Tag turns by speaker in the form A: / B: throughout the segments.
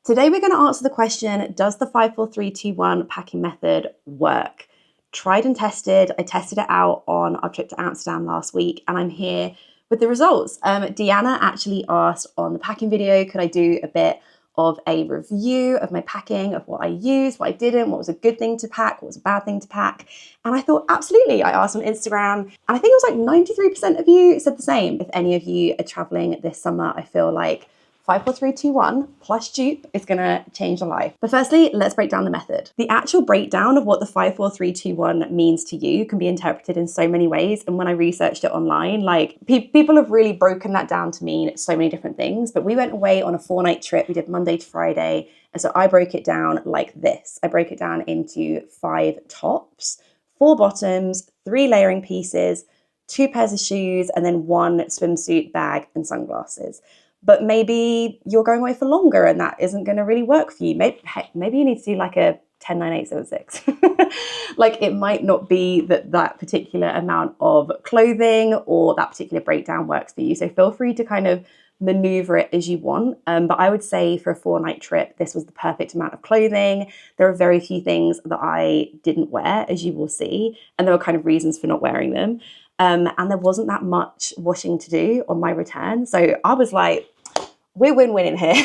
A: Today we're going to answer the question, does the 5-4-3-2-1 packing method work? Tried and tested. I tested it out on our trip to Amsterdam last week and I'm here with the results. Deanna actually asked on the packing video, could I do a bit of a review of my packing, of what I used, what I didn't, what was a good thing to pack, what was a bad thing to pack. And I thought, absolutely. I asked on Instagram and I think it was like 93% of you said the same. If any of you are traveling this summer, I feel like 5-4-3-2-1 plus dupe is going to change your life. But firstly, let's break down the method. The actual breakdown of what the 5-4-3-2-1 means to you can be interpreted in so many ways. And when I researched it online, people have really broken that down to mean so many different things. But we went away on a 4-night trip. We did Monday to Friday. And so I broke it down like this. I broke it down into 5 tops, 4 bottoms, 3 layering pieces, 2 pairs of shoes, and then 1 swimsuit, bag, and sunglasses. But maybe you're going away for longer and that isn't going to really work for you. Maybe you need to do like a 10, 9, 8, 7, 6. Like it might not be that particular amount of clothing or that particular breakdown works for you. So feel free to kind of maneuver it as you want. But I would say for a 4-night trip, this was the perfect amount of clothing. There are very few things that I didn't wear, as you will see, and there were kind of reasons for not wearing them. And there wasn't that much washing to do on my return. So I was like, we're win-win in here.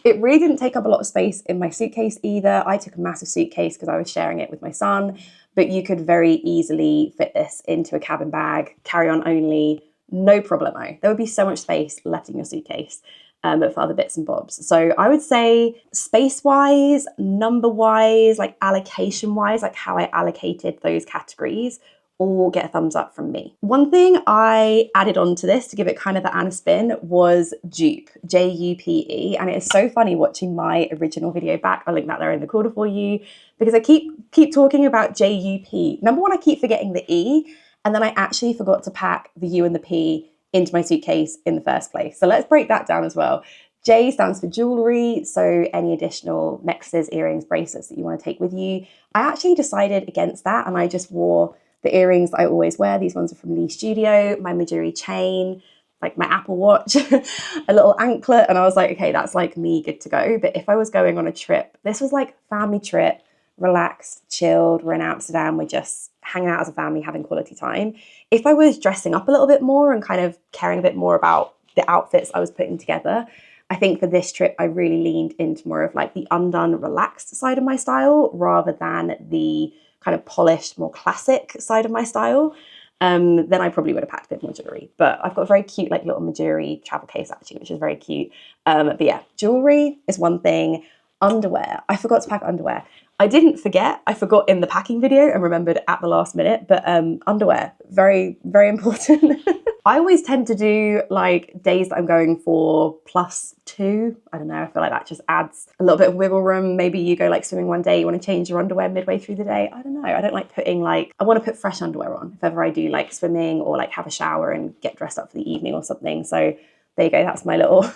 A: It really didn't take up a lot of space in my suitcase either. I took a massive suitcase because I was sharing it with my son, but you could very easily fit this into a cabin bag, carry-on only, no problemo. There would be so much space left in your suitcase. But for other bits and bobs. So I would say space-wise, number-wise, like allocation-wise, like how I allocated those categories, all get a thumbs up from me. One thing I added on to this to give it kind of the Anna spin was dupe, J-U-P-E. And it is so funny watching my original video back. I'll link that there in the corner for you because I keep talking about J-U-P. Number one, I keep forgetting the E, and then I actually forgot to pack the U and the P into my suitcase in the first place. So let's break that down as well. J stands for jewelry, so any additional necklaces, earrings, bracelets that you want to take with you. I actually decided against that and I just wore the earrings that I always wear. These ones are from Lee Studio, my Majuri chain, like my Apple Watch, a little anklet. And I was like, okay, that's like me good to go. But if I was going on a trip, this was like family trip, relaxed, chilled. We're in Amsterdam. We're just hanging out as a family, having quality time. If I was dressing up a little bit more and kind of caring a bit more about the outfits I was putting together, I think for this trip, I really leaned into more of like the undone, relaxed side of my style rather than the kind of polished, more classic side of my style. Then I probably would have packed a bit more jewelry. But I've got a very cute like little Majuri travel case actually, which is very cute. But yeah, jewelry is one thing. Underwear. I forgot to pack underwear. I didn't forget. I forgot in the packing video and remembered at the last minute. But underwear, very, very important. I always tend to do like days that I'm going for +2. I don't know. I feel like that just adds a little bit of wiggle room. Maybe you go like swimming one day, you want to change your underwear midway through the day. I don't know. I don't like putting I want to put fresh underwear on if ever I do like swimming or like have a shower and get dressed up for the evening or something. So there you go. That's my little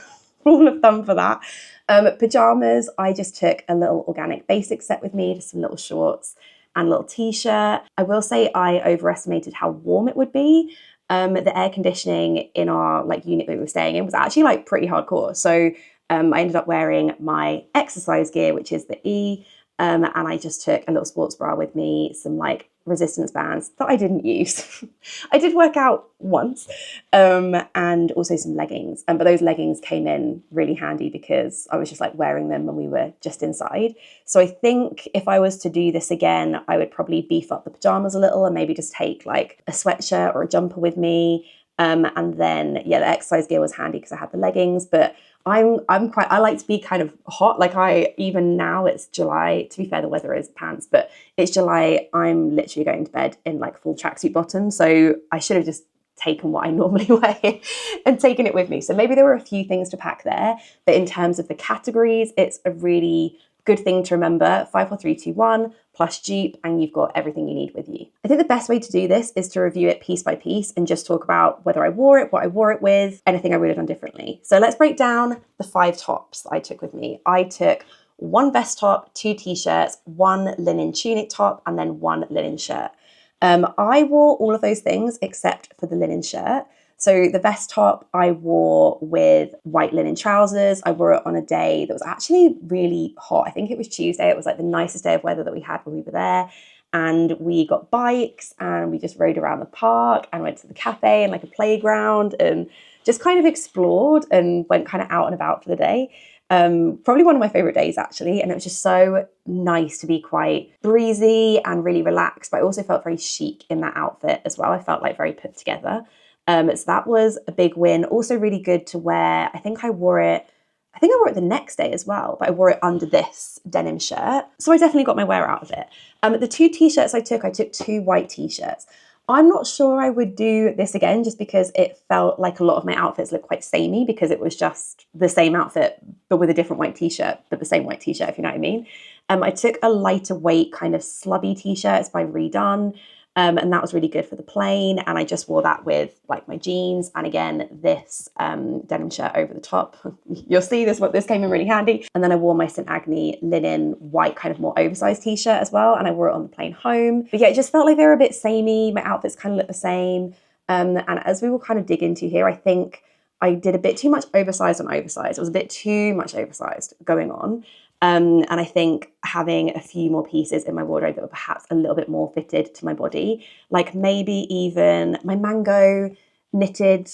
A: rule of thumb for that. Pajamas, I just took a little organic basic set with me, just some little shorts and a little t-shirt. I will say I overestimated how warm it would be. The air conditioning in our unit that we were staying in was actually pretty hardcore. So I ended up wearing my exercise gear, which is the E, and I just took a little sports bra with me, some resistance bands that I didn't use. I did work out once, and also some leggings. But those leggings came in really handy because I was just wearing them when we were just inside. So I think if I was to do this again, I would probably beef up the pajamas a little and maybe just take a sweatshirt or a jumper with me. And then, yeah, the exercise gear was handy because I had the leggings, but I like to be kind of hot. Even now it's July, to be fair, the weather is pants, but it's July. I'm literally going to bed in full tracksuit bottoms. So I should have just taken what I normally wear and taken it with me. So maybe there were a few things to pack there, but in terms of the categories, it's a really good thing to remember. 5-4-3-2-1 plus dupe, and you've got everything you need with you. I think the best way to do this is to review it piece by piece and just talk about whether I wore it, what I wore it with, anything I would have done differently. So let's break down the 5 tops that I took with me. I took 1 vest top, 2 t-shirts, 1 linen tunic top, and then 1 linen shirt. I wore all of those things except for the linen shirt. So the vest top I wore with white linen trousers. I wore it on a day that was actually really hot. I think it was Tuesday. It was like the nicest day of weather that we had when we were there. And we got bikes and we just rode around the park and went to the cafe and like a playground and just kind of explored and went kind of out and about for the day. Probably one of my favorite days actually. And it was just so nice to be quite breezy and really relaxed, but I also felt very chic in that outfit as well. I felt like very put together. So that was a big win. Also really good to wear. I think I wore it the next day as well, but I wore it under this denim shirt. So I definitely got my wear out of it. The two t-shirts I took two white t-shirts. I'm not sure I would do this again just because it felt like a lot of my outfits looked quite samey because it was just the same outfit but with a different white t-shirt, but the same white t-shirt, if you know what I mean. I took a lighter weight kind of slubby t-shirt. It's by Redone. And that was really good for the plane. And I just wore that with like my jeans. And again, this denim shirt over the top. You'll see this came in really handy. And then I wore my St. Agni linen white kind of more oversized t-shirt as well. And I wore it on the plane home. But yeah, it just felt like they were a bit samey. My outfits kind of looked the same. And as we will kind of dig into here, I think I did a bit too much oversized on oversized. It was a bit too much oversized going on. And I think having a few more pieces in my wardrobe that were perhaps a little bit more fitted to my body, like maybe even my mango knitted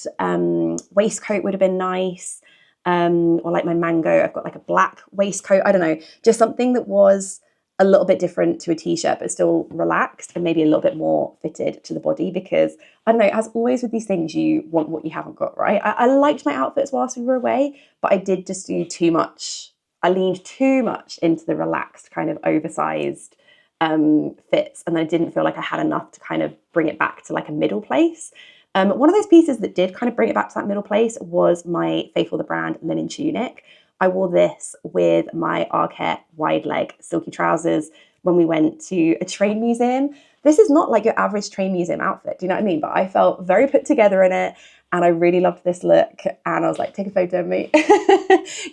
A: waistcoat would have been nice. Or like my mango, I've got like a black waistcoat. I don't know, just something that was a little bit different to a t-shirt, but still relaxed and maybe a little bit more fitted to the body because, I don't know, as always with these things, you want what you haven't got, right? I liked my outfits whilst we were away, but I did just do too much. I leaned too much into the relaxed kind of oversized fits, and I didn't feel like I had enough to kind of bring it back to like a middle place. One of those pieces that did kind of bring it back to that middle place was my Faithful the Brand linen tunic. I wore this with my Arket wide leg silky trousers when we went to a train museum. This is not like your average train museum outfit, do you know what I mean? But I felt very put together in it. And I really loved this look. And I was like, take a photo of me.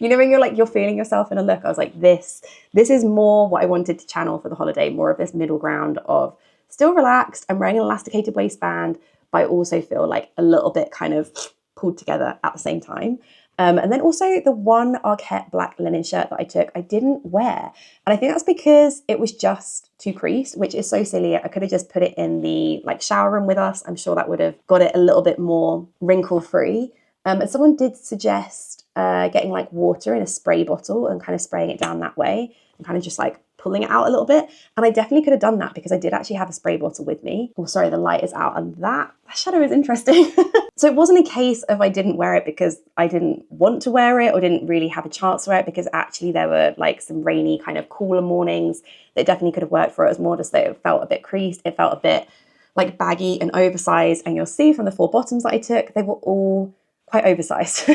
A: You know, when you're feeling yourself in a look, I was like, this is more what I wanted to channel for the holiday, more of this middle ground of still relaxed. I'm wearing an elasticated waistband, but I also feel like a little bit kind of pulled together at the same time. And then also the one Arket black linen shirt that I took, I didn't wear. And I think that's because it was just too creased, which is so silly. I could have just put it in the like shower room with us. I'm sure that would have got it a little bit more wrinkle free. And someone did suggest getting like water in a spray bottle and kind of spraying it down that way and kind of just like pulling it out a little bit. And I definitely could have done that because I did actually have a spray bottle with me. Oh, sorry, the light is out and that shadow is interesting. So it wasn't a case of I didn't wear it because I didn't want to wear it or didn't really have a chance to wear it, because actually there were like some rainy kind of cooler mornings that definitely could have worked for it. It was more just that it felt a bit creased. It felt a bit like baggy and oversized. And you'll see from the 4 bottoms that I took, they were all quite oversized.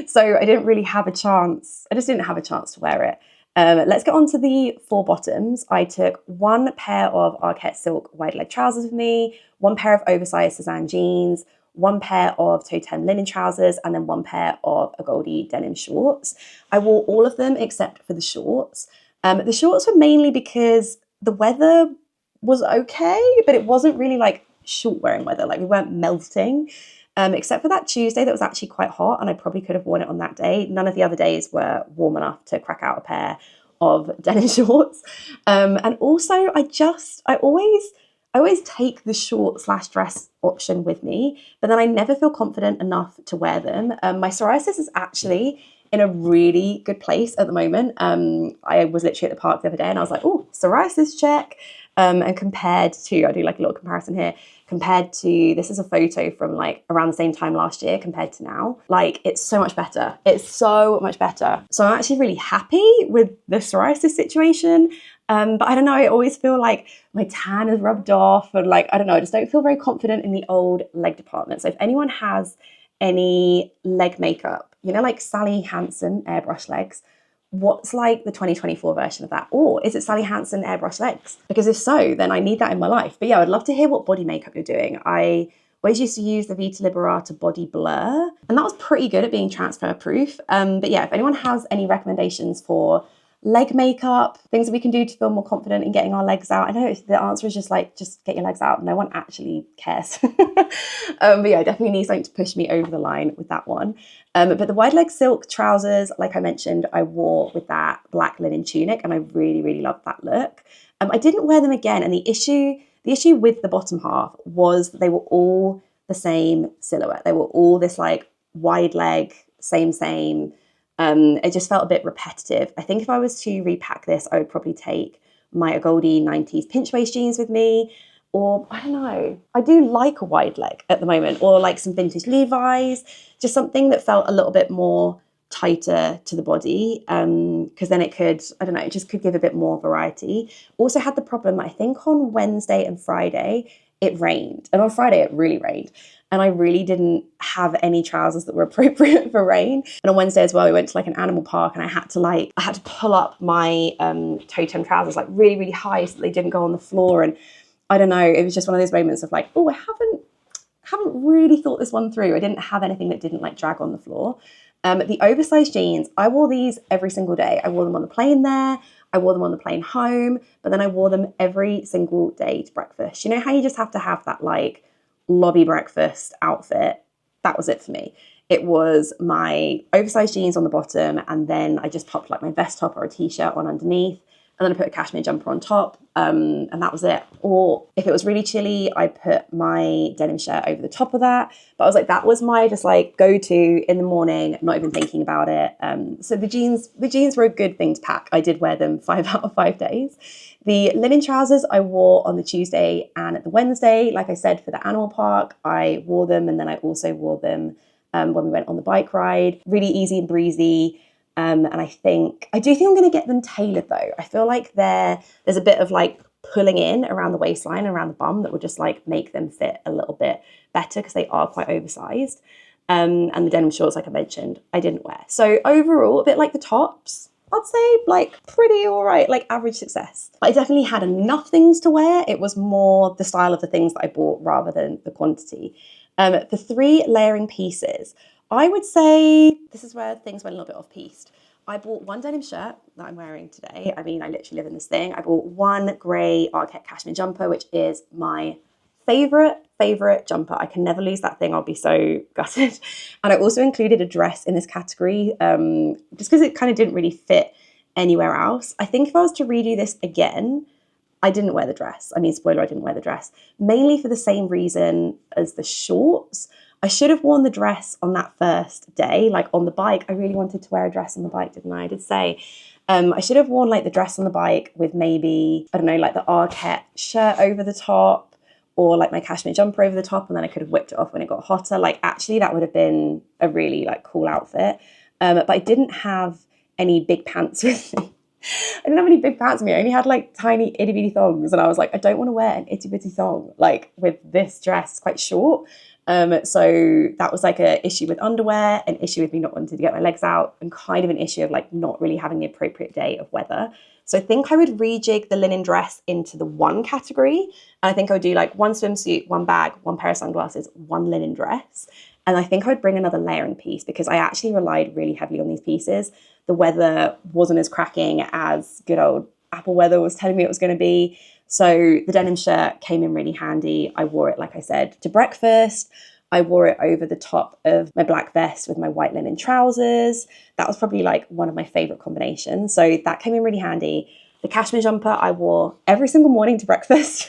A: So I didn't really have a chance. I just didn't have a chance to wear it. Let's get on to the 4 bottoms. I took 1 pair of Arket silk wide leg trousers with me, 1 pair of oversized Suzanne jeans, 1 pair of Totem linen trousers, and then 1 pair of a Goldie denim shorts. I wore all of them except for the shorts. The shorts were mainly because the weather was okay, but it wasn't really like short wearing weather. Like we weren't melting. Except for that Tuesday that was actually quite hot and I probably could have worn it on that day. None of the other days were warm enough to crack out a pair of denim shorts. And also I always take the short / dress option with me, but then I never feel confident enough to wear them. My psoriasis is actually in a really good place at the moment. I was literally at the park the other day and I was like, oh, psoriasis check. And compared to, I do like a little comparison here, compared to, this is a photo from like around the same time last year compared to now, like it's so much better. It's so much better. So I'm actually really happy with the psoriasis situation. But I don't know, I always feel like my tan is rubbed off and like, I don't know, I just don't feel very confident in the old leg department. So if anyone has any leg makeup, you know, like Sally Hansen airbrush legs, what's like the 2024 version of that? Or is it Sally Hansen airbrush legs? Because if so, then I need that in my life. But yeah, I'd love to hear what body makeup you're doing. I always used to use the Vita Liberata Body Blur, and that was pretty good at being transfer proof. But yeah, if anyone has any recommendations for leg makeup, things that we can do to feel more confident in getting our legs out. I know the answer is just like, just get your legs out. No one actually cares. But yeah, I definitely need something to push me over the line with that one. But the wide leg silk trousers, like I mentioned, I wore with that black linen tunic, and I really, really loved that look. I didn't wear them again, and the issue with the bottom half was that they were all the same silhouette. They were all this like wide leg, same. It just felt a bit repetitive. I think if I was to repack this, I would probably take my Goldie 90s pinch waist jeans with me, or I don't know. I do like a wide leg at the moment, or like some vintage Levi's, just something that felt a little bit more tighter to the body, because then it could, I don't know, it just could give a bit more variety. Also had the problem, I think on Wednesday and Friday, it rained. And on Friday, it really rained. And I really didn't have any trousers that were appropriate for rain. And on Wednesday as well, we went to like an animal park, and I had to pull up my toe-toe trousers like really, really high so that they didn't go on the floor. And I don't know, it was just one of those moments of like, oh, I haven't really thought this one through. I didn't have anything that didn't like drag on the floor. The oversized jeans, I wore these every single day. I wore them on the plane there, I wore them on the plane home, but then I wore them every single day to breakfast. You know how you just have to have that like lobby breakfast outfit? That was it for me. It was my oversized jeans on the bottom, and then I just popped like my vest top or a t-shirt on underneath, and then I put a cashmere jumper on top, and that was it. Or if it was really chilly, I put my denim shirt over the top of that. But I was like, that was my just like go-to in the morning, not even thinking about it. So the jeans were a good thing to pack. I did wear them 5 out of 5 days. The linen trousers I wore on the Tuesday and the Wednesday. Like I said, for the animal park, I wore them, and then I also wore them when we went on the bike ride. Really easy and breezy. And I do think I'm going to get them tailored though. I feel like there's a bit of like pulling in around the waistline, around the bum, that would just like make them fit a little bit better, because they are quite oversized. And the denim shorts, like I mentioned, I didn't wear. So overall, a bit like the tops, I'd say like pretty all right, like average success. But I definitely had enough things to wear. It was more the style of the things that I bought rather than the quantity. The 3 layering pieces, I would say this is where things went a little bit off-piste. I bought one denim shirt that I'm wearing today. I mean, I literally live in this thing. I bought one grey Arket cashmere jumper, which is my favorite jumper. I can never lose that thing. I'll be so gutted. And I also included a dress in this category, just because it kind of didn't really fit anywhere else. I think if I was to redo this again, I didn't wear the dress. I mean, spoiler, I didn't wear the dress. Mainly for the same reason as the shorts. I should have worn the dress on that first day, like on the bike. I really wanted to wear a dress on the bike, didn't I? I did say. I should have worn like the dress on the bike with maybe, I don't know, like the Arket shirt over the top, or like my cashmere jumper over the top, and then I could have whipped it off when it got hotter. Like actually that would have been a really like cool outfit. But I didn't have any big pants with me. I didn't have any big pants with me. I only had like tiny itty bitty thongs, and I was like, I don't want to wear an itty bitty thong like with this dress. It's quite short. So that was like a issue with underwear, an issue with me not wanting to get my legs out, and kind of an issue of like not really having the appropriate day of weather. So I think I would rejig the linen dress into the one category. And I think I would do like one swimsuit, one bag, one pair of sunglasses, one linen dress. And I think I would bring another layering piece, because I actually relied really heavily on these pieces. The weather wasn't as cracking as good old Apple weather was telling me it was going to be. So the denim shirt came in really handy. I wore it, like I said, to breakfast. I wore it over the top of my black vest with my white linen trousers. That was probably like one of my favorite combinations. So that came in really handy. The cashmere jumper I wore every single morning to breakfast,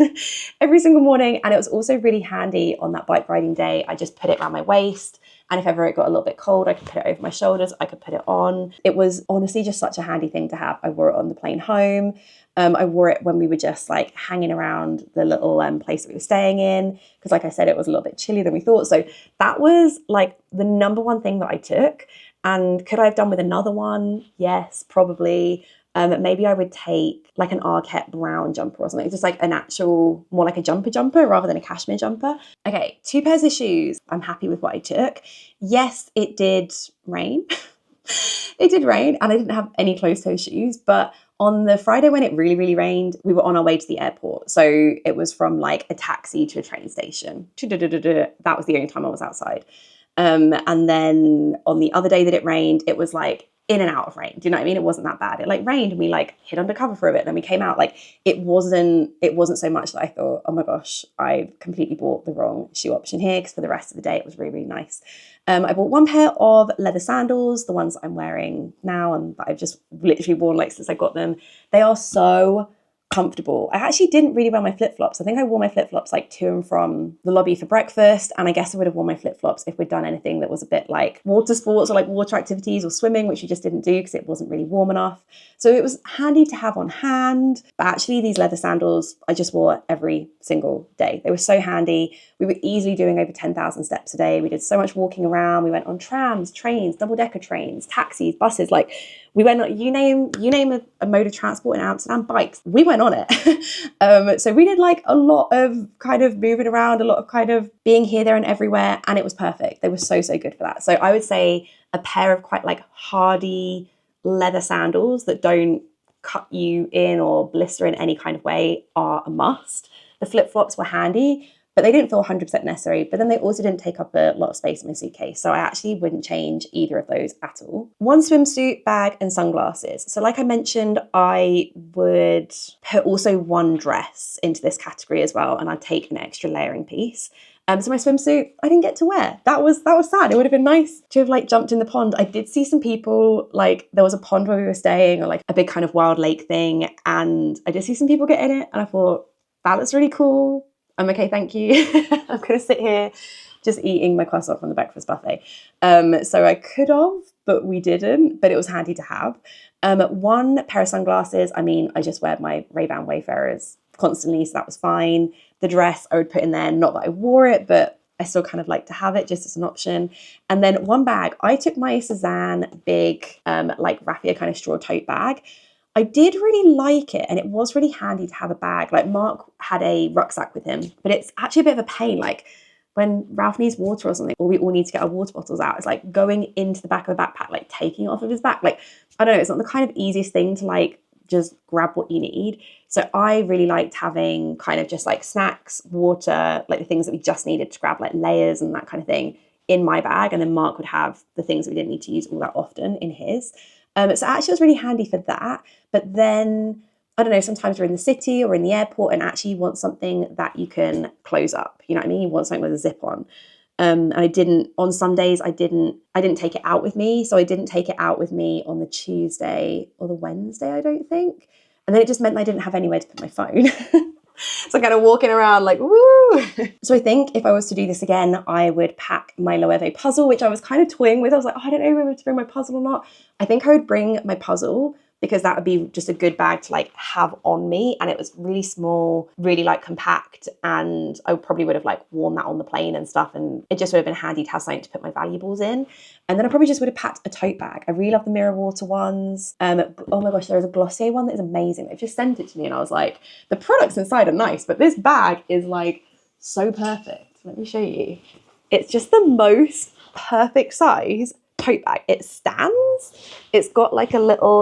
A: every single morning. And it was also really handy on that bike riding day. I just put it around my waist. And if ever it got a little bit cold, I could put it over my shoulders. I could put it on. It was honestly just such a handy thing to have. I wore it on the plane home. I wore it when we were just like hanging around the little place that we were staying in, because like I said, it was a little bit chillier than we thought. So that was like the number one thing that I took. And could I have done with another one? Yes, probably. Maybe I would take like an Arket brown jumper or something, just like an actual, more like a jumper rather than a cashmere jumper. Okay, 2 pairs of shoes. I'm happy with what I took. Yes, it did rain. It did rain, and I didn't have any closed-toe shoes, but on the Friday when it really, really rained, we were on our way to the airport. So it was from like a taxi to a train station. That was the only time I was outside. And then on the other day that it rained, it was like in and out of rain. Do you know what I mean? It wasn't that bad. It like rained and we like hid under cover for a bit, then we came out. Like it wasn't so much that I thought, oh my gosh, I completely bought the wrong shoe option here, because for the rest of the day it was really, really nice. I bought one pair of leather sandals, the ones that I'm wearing now and that I've just literally worn like since I got them. They are so comfortable. I actually didn't really wear my flip-flops. I think I wore my flip-flops like to and from the lobby for breakfast, and I guess I would have worn my flip-flops if we'd done anything that was a bit like water sports or like water activities or swimming, which we just didn't do because it wasn't really warm enough. So it was handy to have on hand. But actually these leather sandals I just wore every single day. They were so handy. We were easily doing over 10,000 steps a day. We did so much walking around. We went on trams, trains, double-decker trains, taxis, buses. Like we went on, you name a mode of transport in Amsterdam, bikes, we went on it. So we did like a lot of kind of moving around, a lot of kind of being here, there and everywhere. And it was perfect. They were so, so good for that. So I would say a pair of quite like hardy leather sandals that don't cut you in or blister in any kind of way are a must. The flip-flops were handy, but they didn't feel 100% necessary. But then they also didn't take up a lot of space in my suitcase. So I actually wouldn't change either of those at all. One swimsuit, bag, and sunglasses. So like I mentioned, I would put also one dress into this category as well. And I'd take an extra layering piece. So my swimsuit, I didn't get to wear. That was sad. It would have been nice to have like jumped in the pond. I did see some people, like there was a pond where we were staying, or like a big kind of wild lake thing. And I did see some people get in it. And I thought, that looks really cool. I'm okay, thank you. I'm going to sit here just eating my croissant from the breakfast buffet. So I could have, but we didn't, but it was handy to have. One pair of sunglasses, I mean, I just wear my Ray-Ban Wayfarers constantly, so that was fine. The dress I would put in there, not that I wore it, but I still kind of like to have it just as an option. And then one bag, I took my Cezanne big, like raffia kind of straw tote bag. I did really like it, and it was really handy to have a bag. Like Mark had a rucksack with him, but it's actually a bit of a pain. Like when Ralph needs water or something, or we all need to get our water bottles out, it's like going into the back of a backpack, like taking it off of his back. Like, I don't know, it's not the kind of easiest thing to like just grab what you need. So I really liked having kind of just like snacks, water, like the things that we just needed to grab, like layers and that kind of thing in my bag. And then Mark would have the things that we didn't need to use all that often in his. So actually it was really handy for that. But then, I don't know, sometimes we're in the city or in the airport and actually you want something that you can close up. You know what I mean? You want something with a zip on. And I didn't, on some days, I didn't take it out with me. So I didn't take it out with me on the Tuesday or the Wednesday, I don't think. And then it just meant I didn't have anywhere to put my phone. So kind of walking around like, woo. So I think if I was to do this again, I would pack my Loewe puzzle, which I was kind of toying with. I was like, oh, I don't know whether to bring my puzzle or not. I think I would bring my puzzle because that would be just a good bag to like have on me. And it was really small, really like compact. And I probably would have like worn that on the plane and stuff. And it just would have been handy to have something to put my valuables in. And then I probably just would have packed a tote bag. I really love the mirror water ones. Oh my gosh, there is a Glossier one that is amazing. They've just sent it to me and I was like, the products inside are nice, but this bag is like so perfect. Let me show you. It's just the most perfect size tote bag. It stands. It's got like a little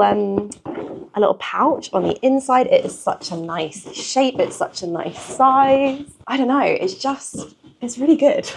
A: pouch on the inside. It is such a nice shape. It's such a nice size. I don't know. It's really good.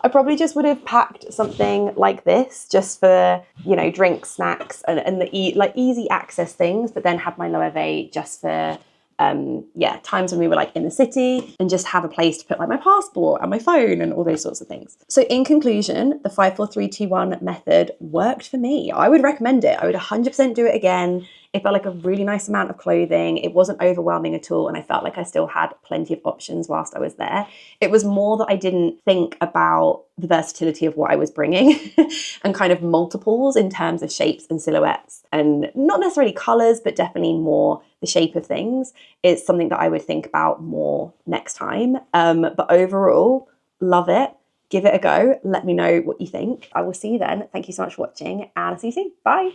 A: I probably just would have packed something like this just for, you know, drinks, snacks, and the easy access things, but then have my Loewe just for times when we were like in the city and just have a place to put like my passport and my phone and all those sorts of things. So in conclusion, the 5-4-3-2-1 method worked for me. I would recommend it. I would 100% do it again. It felt like a really nice amount of clothing. It wasn't overwhelming at all. And I felt like I still had plenty of options whilst I was there. It was more that I didn't think about the versatility of what I was bringing and kind of multiples in terms of shapes and silhouettes, and not necessarily colors, but definitely more the shape of things. It's something that I would think about more next time. But overall, love it. Give it a go. Let me know what you think. I will see you then. Thank you so much for watching and I'll see you soon. Bye.